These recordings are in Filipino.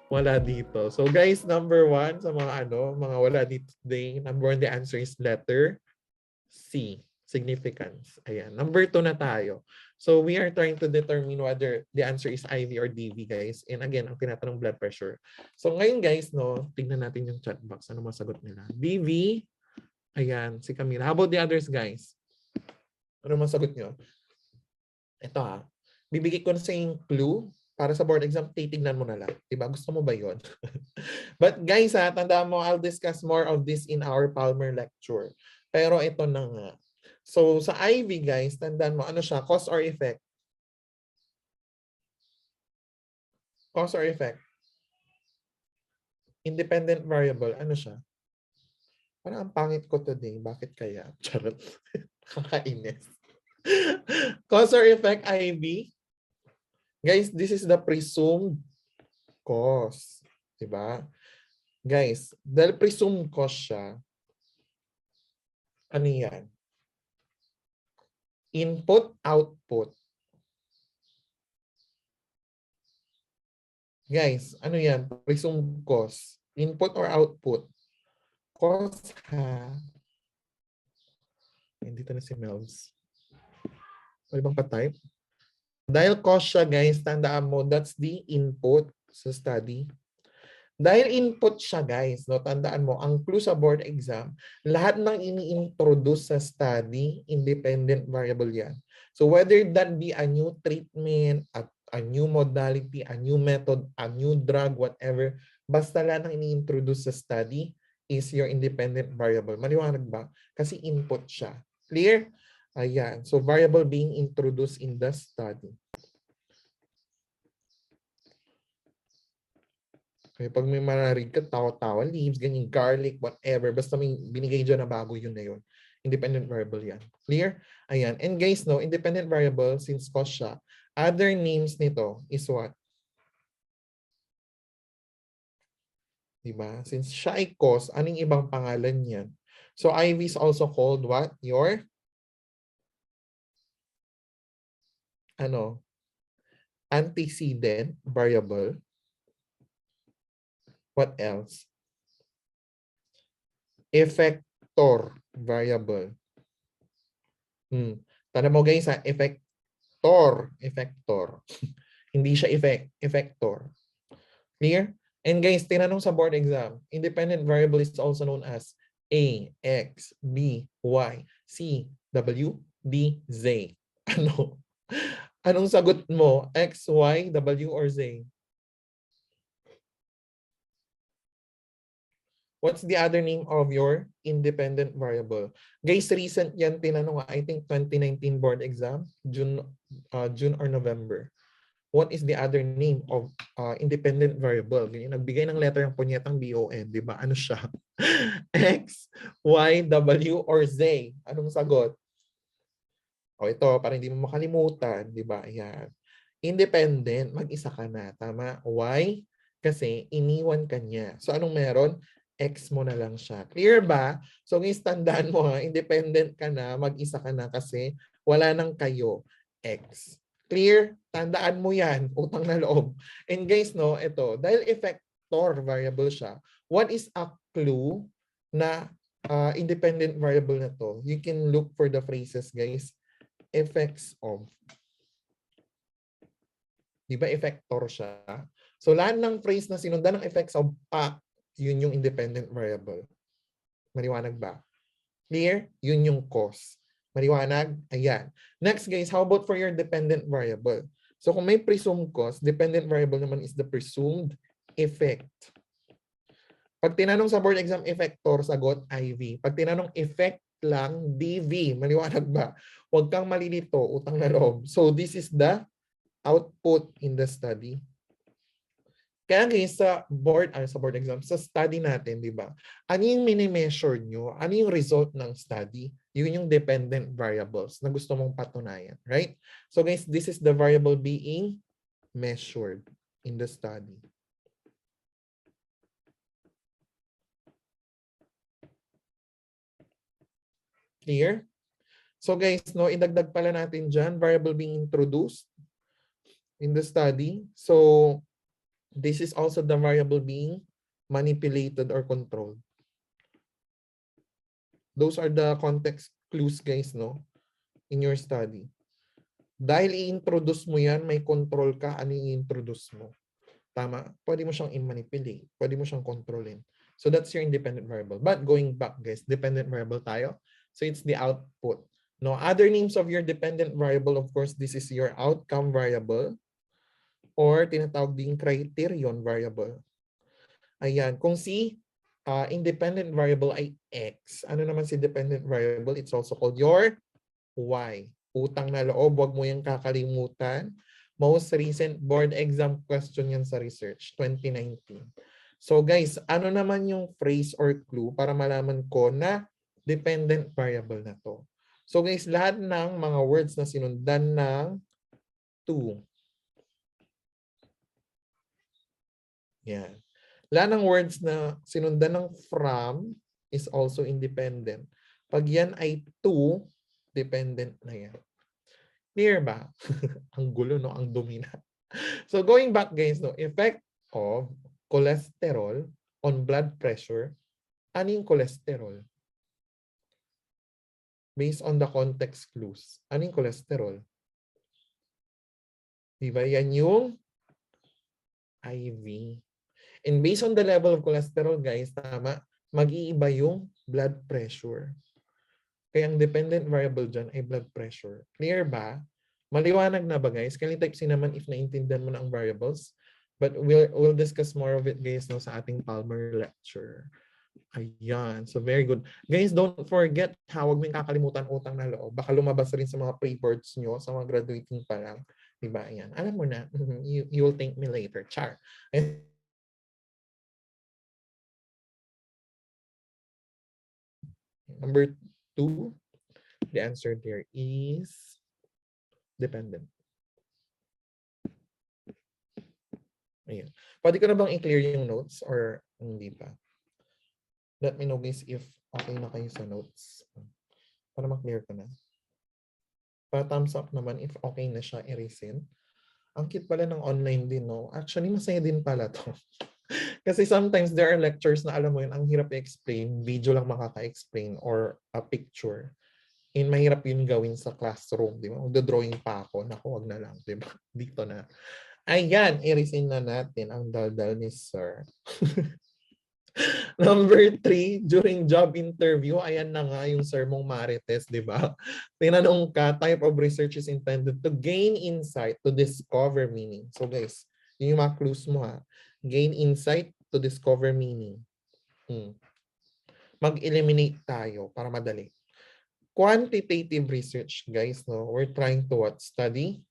Wala dito. So guys, number 1 sa mga wala dito today, number 1, the answer is letter C, significance. Ayan. Number 2 na tayo. So we are trying to determine whether the answer is IV or DV, guys. And again, ang tinatanong blood pressure. So ngayon, guys, tingnan natin yung chat box. Ano masagot nila? DV. Ayan, si Camila. How about the others, guys? Ano masagot nyo? Ito ha. Bibigay ko na sa yung clue para sa board exam, titignan mo na lang. Diba? Gusto mo ba yun? But guys, tandaan mo, I'll discuss more of this in our Palmer lecture. Pero ito na nga. So, sa IV, guys, tandaan mo, ano siya? Cause or effect? Cause or effect? Independent variable. Ano siya? Parang ang pangit ko today. Bakit kaya? Charot. Kakainis. Cause or effect, IV? Guys, this is the presumed cause. Diba? Guys, dahil presumed cause siya, ano yan? Input, output. Guys, ano yan? Presumed cause. Input or output? Cause ha. Dito na si Melvs. Pwede bang pa-type? Dahil cause siya, guys, tandaan mo, that's the input sa study. Dahil input siya, guys, tandaan mo, ang clue sa board exam, lahat ng ini-introduce sa study, independent variable yan. So whether that be a new treatment, a new modality, a new method, a new drug, whatever, basta lahat ng ini-introduce sa study is your independent variable. Maliwanag ba? Kasi input siya. Clear? Ayan. So variable being introduced in the study. Okay, pag may mararig ka, tawa-tawa, leaves, ganyan, garlic, whatever, basta may binigay dyan na bago, yun na yun. Independent variable yan. Clear? Ayan. And guys, independent variable, since cause siya, other names nito is what? Diba? Since siya ay cause, anong ibang pangalan niyan? So IV is also called what? Your antecedent variable. What else? Effector variable. Tanda mo guys, effector. Hindi siya effector. Clear? And guys, tinanong sa board exam, independent variable is also known as A, X, B, Y, C, W, D, Z. Ano? Anong sagot mo? X, Y, W, or Z? What's the other name of your independent variable? Guys, recent yan tinanong, I think 2019 board exam, June or November. What is the other name of independent variable? Ganyan, nagbigay ng letter yung punyetang BON, di ba? Ano siya? X, Y, W, or Z? Anong sagot? O ito, para hindi mo makalimutan, di ba? Ayan. Independent, mag-isa ka na. Tama? Y, kasi iniwan ka niya. So anong meron? X mo na lang siya. Clear ba? So guys, tandaan mo independent ka na, mag-isa ka na kasi wala nang kayo. X. Clear? Tandaan mo yan. Utang na loob. And guys, ito, dahil effector variable siya, what is a clue na independent variable na to? You can look for the phrases, guys. Effects of. Di ba effector siya? So lahat ng phrase na sinundan ng effects of yun yung independent variable. Maliwanag ba? Clear? Yun yung cause. Maliwanag? Ayan. Next guys, how about for your dependent variable? So kung may presumed cause, dependent variable naman is the presumed effect. Pag tinanong sa board exam effector, sagot IV. Pag tinanong effect lang, DV. Maliwanag ba? Huwag kang malilito, utang na loob. So this is the output in the study. Kaya guys, sa board exam, sa study natin, di ba? Ano yung mini-measure nyo? Ano yung result ng study? Yun yung dependent variables na gusto mong patunayan, right? So guys, this is the variable being measured in the study. Clear? So guys, idagdag pala natin dyan, variable being introduced in the study. So, This is also the variable being manipulated or controlled. Those are the context clues, guys, no? In your study. Dahil i-introduce mo yan, may control ka, ano i-introduce mo. Tama? Pwede mo siyang i-manipulate. Pwede mo siyang controlin. So that's your independent variable. But going back, guys, dependent variable tayo. So it's the output. No, other names of your dependent variable, of course, this is your outcome variable or tinatawag ding criterion variable. Ayan. Kung si independent variable ay X, ano naman si dependent variable? It's also called your Y. Utang na loob, wag mo yung kakalimutan. Most recent board exam question yan sa research, 2019. So guys, ano naman yung phrase or clue para malaman ko na dependent variable na to? So guys, lahat ng mga words na sinundan ng to. Yan. Lahat ng words na sinundan ng from is also independent. Pag yan ay to, dependent na yan. Clear ba? Ang gulo, no? Ang dumi na. So going back, guys, no, effect of cholesterol on blood pressure. Ano yung cholesterol? Based on the context clues. Ano yung cholesterol? Diba? Yan yung IV. And based on the level of cholesterol, guys, tama, mag-iiba yung blood pressure. Kaya ang dependent variable dyan ay blood pressure. Clear ba? Maliwanag na ba, guys? Can you type C naman if naintindihan mo na ang variables? But we'll discuss more of it, guys, no, sa ating Palmer lecture. Ayan. So very good. Guys, don't forget, huwag mo yung kakalimutan utang na loob. Baka lumabas rin sa mga pre-boards nyo, sa mga graduating pa lang. Diba? Ayan. Alam mo na, you will thank me later. Char. Number 2, the answer there is dependent. Ayan. Pwede ko na bang i-clear yung notes or hindi pa? Let me know, guys, if okay na kayo sa notes. Para ma-clear ko na. Para thumbs up naman if okay na siya i-resend. Ang cute pala ng online din, no? Actually, masaya din pala to. Kasi sometimes there are lectures na alam mo yun, ang hirap i-explain, video lang makaka-explain or a picture. And mahirap yun gawin sa classroom, di ba? Magdo-drawing pa ako, naku, wag na lang, di ba? Dito na. Ayan, i-resend na natin ang daldal ni Sir. Number 3, during job interview, ayan na nga yung Sir mong Marites, di ba? Tinanong ka, type of research is intended to gain insight, to discover meaning. So guys, yun yung mga clues mo ha. Gain insight to discover meaning. Mag-eliminate tayo para madali. Quantitative research, guys, no? We're trying to what? Study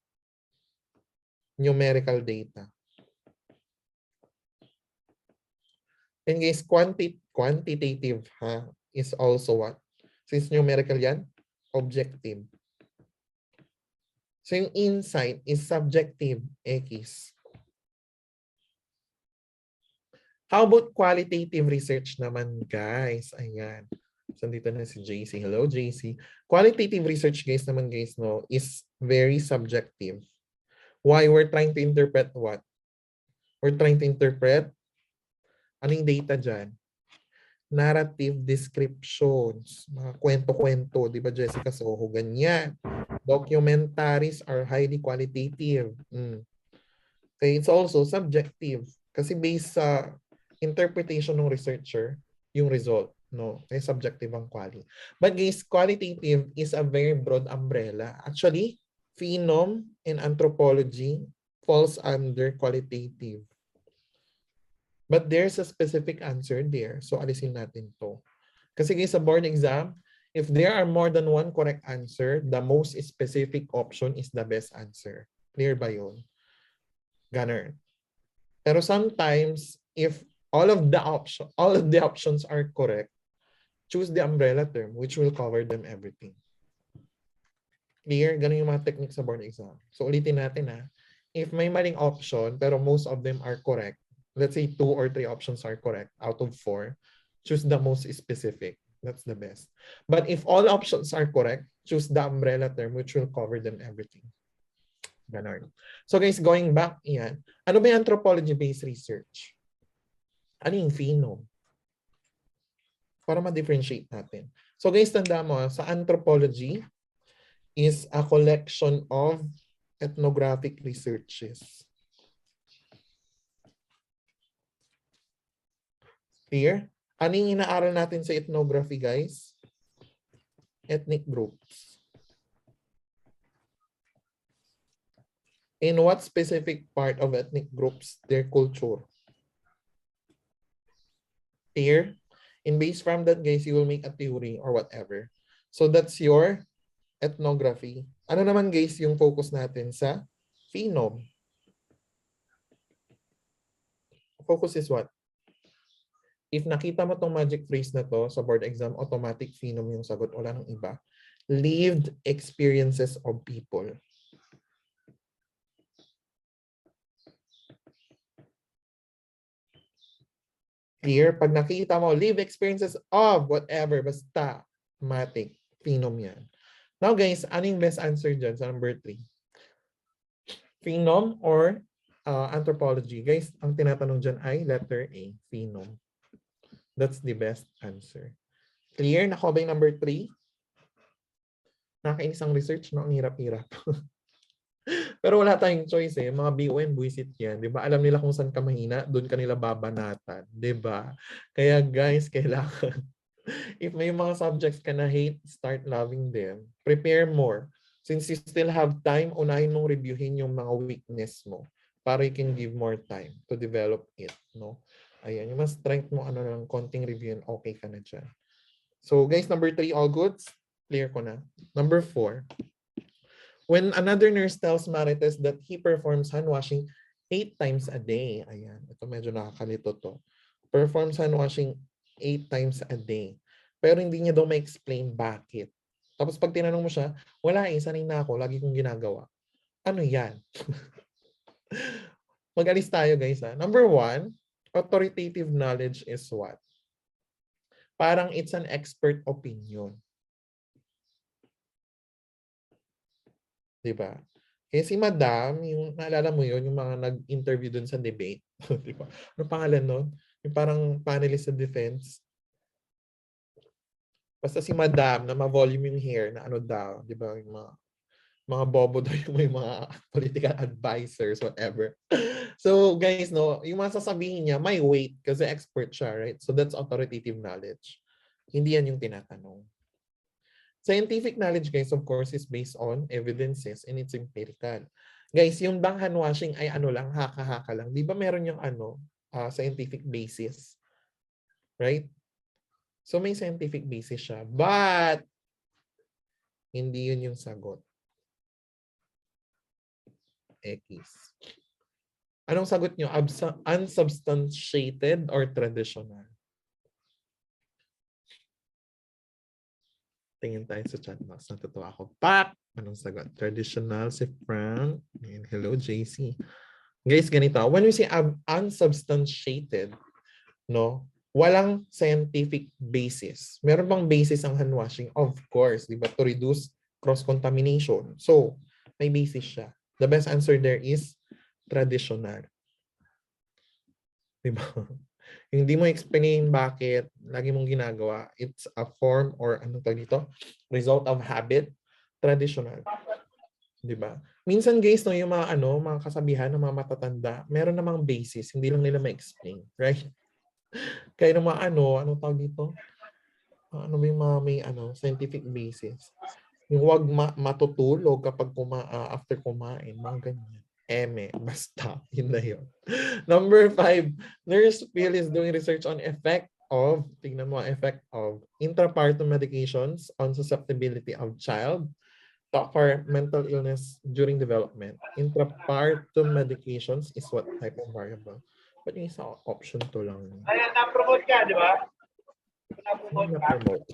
numerical data. And guys, quantitative ha, is also what? Since numerical yan, objective. So yung insight is subjective, X. How about qualitative research naman, guys? Ayan. So dito na si JC. Hello, JC. Qualitative research, guys, naman, guys, no, is very subjective. Why? We're trying to interpret what? We're trying to interpret ano yung data dyan? Narrative descriptions. Mga kwento-kwento. Di ba, Jessica Soho? Ganyan. Documentaries are highly qualitative. Okay, it's also subjective. Kasi based sa interpretation ng researcher, yung result. No? Kaya subjective ang quality. But guys, qualitative is a very broad umbrella. Actually, phenom and anthropology falls under qualitative. But there's a specific answer there. So alisin natin to. Kasi guys, sa board exam, if there are more than one correct answer, the most specific option is the best answer. Clear ba yun? Ganun. Pero sometimes, if all of the options are correct, choose the umbrella term which will cover them everything. Clear? Ganun yung mga technique sa board exam. So ulitin natin ha. If may maling option, pero most of them are correct, let's say 2 or 3 options are correct out of 4, choose the most specific. That's the best. But if all options are correct, choose the umbrella term which will cover them everything. Ganon. So guys, going back, yan. Ano ba yung anthropology-based research? Ano yung phenome? Para ma-differentiate natin. So guys, tanda mo, sa anthropology is a collection of ethnographic researches. Clear? Ano yung inaaral natin sa ethnography, guys? Ethnic groups. In what specific part of ethnic groups, their culture? Clear? And based from that, guys, you will make a theory or whatever. So that's your ethnography. Ano naman, guys, yung focus natin sa phenome? Focus is what? If nakita mo tong magic phrase na to sa board exam, automatic phenome yung sagot. Wala nang iba. Lived experiences of people. Clear? Pag nakita mo, lived experiences of whatever, basta, automatic, phenome yan. Now guys, ano yung best answer dyan sa number 3? Phenome or anthropology? Guys, ang tinatanong dyan ay letter A, phenome. That's the best answer. Clear? Nakuha ba yung number 3? Nakakainis ang research, no? Ang hirap-hirap. Pero wala tayong choice eh. Mga BOM, buwisit yan. Di ba? Alam nila kung saan ka mahina, doon ka nila babanatan. Di ba? Kaya guys, kailangan, if may mga subjects ka na hate, start loving them. Prepare more. Since you still have time, unahin mong reviewin yung mga weakness mo para you can give more time to develop it. No? Ayan, yung mas strength mo, ano lang, konting review and okay ka na dyan. So guys, number 3, all goods? Clear ko na. Number 4. When another nurse tells Marites that he performs hand washing 8 times a day. Ayan, ito medyo nakakalito to. Performs hand washing 8 times a day. Pero hindi niya daw ma-explain bakit. Tapos pag tinanong mo siya, wala eh, sanay na ako, lagi kong ginagawa. Ano yan? Mag-alis tayo guys ha. Number 1, authoritative knowledge is what? Parang it's an expert opinion. Diba? Kaya si Madam, yung naalala mo yun, yung mga nag-interview dun sa debate. Diba? Ano pangalan nun? Yung parang panelist sa defense. Basta si Madam na ma-volume yung hair na ano daw, di ba? Yung mga bobo daw yung may mga political advisors, whatever. So guys, no, yung mga sasabihin niya, may weight kasi expert siya, right? So that's authoritative knowledge. Hindi yan yung tinatanong. Scientific knowledge, guys, of course, is based on evidences and it's empirical. Guys, yung bang hand washing ay ano lang, haka-haka lang. Di ba meron yung ano, scientific basis? Right? So may scientific basis siya. But, hindi yun yung sagot. X. Anong sagot nyo? Unsubstantiated or traditional? Tingin tayo sa chat box. Natutuwa ako. Pak! Anong sagot? Traditional si Frank. And hello, JC. Guys, ganito. When we say unsubstantiated, no, walang scientific basis. Meron bang basis ang hand washing? Of course, di ba? To reduce cross-contamination. So, may basis siya. The best answer there is traditional. Di ba? Hindi mo explain bakit lagi mong ginagawa. It's a form or ano tawag dito? Result of habit. Traditional. Di ba? Minsan guys, no, yung mga ano, mga kasabihan ng mga matatanda, meron namang basis, hindi lang nila ma-explain, right? Kaya ng mga ano, anong tawag dito? Ano ba yung mga may ano, scientific basis? Yung wag matutulog kapag after kumain, mga ganyan. Basta, yun na yun. Number 5, Nurse Phil is doing research on effect of, tingnan mo, effect of intrapartum medications on susceptibility of child for mental illness during development. Intrapartum medications is what type of variable? But yung isa option to lang. Ayan, na-promote ka, di ba? Na-promote.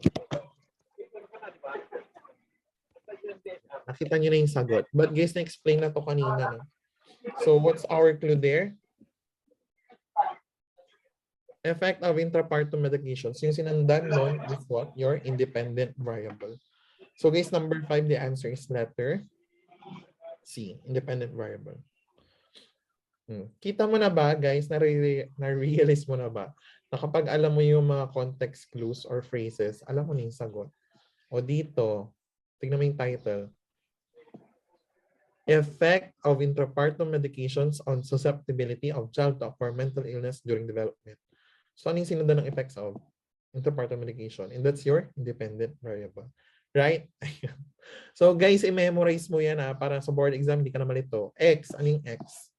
Nakita nyo na yung sagot. But guys, na-explain na to kanina. No? So what's our clue there? Effect of intrapartum medications. Yung sinandan nun is what? Your independent variable. So guys, number 5, the answer is letter C, independent variable. Kita mo na ba, guys? Na-realize mo na ba? Na kapag alam mo yung mga context clues or phrases, alam mo na yung sagot. O dito, tignan mo yung title. Effect of intrapartum medications on susceptibility of child to acquire mental illness during development. So, ano yung sinundan ng effects of intrapartum medication? And that's your independent variable. Right? So, guys, i-memorize mo yan para sa board exam, hindi ka na malito. X, ano yung X?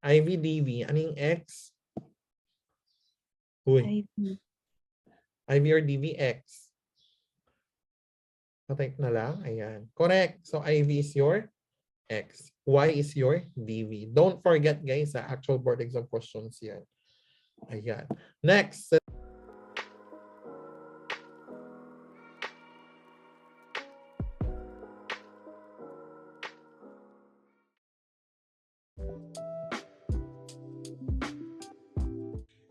IV-DV, ano yung X? Uy. IV or DV, X. Patype na lang. Ayan. Correct. So, IV is your X. Y is your DV. Don't forget, guys, actual board exam questions yan. Ayan. Next.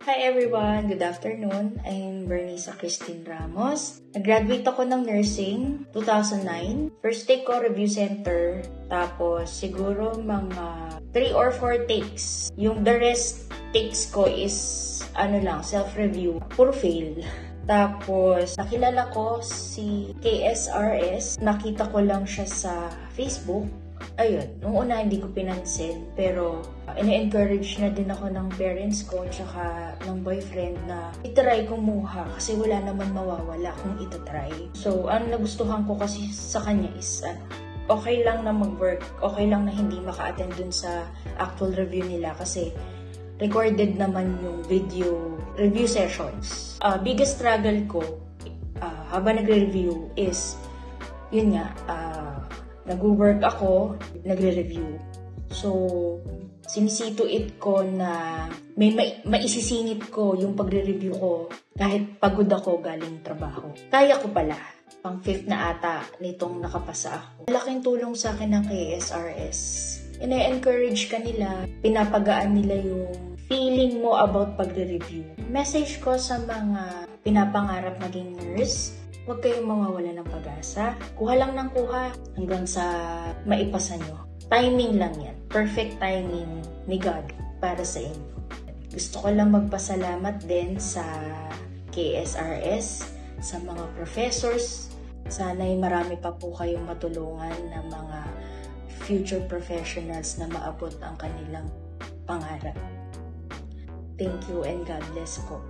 Hi everyone! Good afternoon. I'm Bernice Christine Ramos. Nag-graduate ako ng nursing 2009. First take ko review center. Tapos siguro mga 3 or 4 takes. Yung the rest takes ko is self-review. Puro fail. Tapos nakilala ko si KSRS. Nakita ko lang siya sa Facebook. Ayun, nung una hindi ko pinansin, pero ina-encourage na din ako ng parents ko tsaka ng boyfriend na itry kumuha kasi wala naman mawawala kung itatry. So, ang nagustuhan ko kasi sa kanya is okay lang na mag-work, okay lang na hindi maka-attend dun sa actual review nila kasi recorded naman yung video review sessions. Biggest struggle ko habang nagre-review is yun nga, nag-work ako, nagre-review. So, sinisito it ko na may maisisingit ko yung pagre-review ko kahit pagod ako galing trabaho. Kaya ko pala. Pang 5th na ata nitong nakapasa ako. Malaking tulong sa akin ng KSRS. Ina-encourage ka nila, pinapagaan nila yung feeling mo about pagre-review. Message ko sa mga pinapangarap maging nurse, huwag kayong mawawala ng pag-asa. Kuha lang ng kuha hanggang sa maipasa nyo. Timing lang yan. Perfect timing ni God para sa inyo. Gusto ko lang magpasalamat din sa KSRS, sa mga professors. Sana'y marami pa po kayong matulungan ng mga future professionals na maabot ang kanilang pangarap. Thank you and God bless po.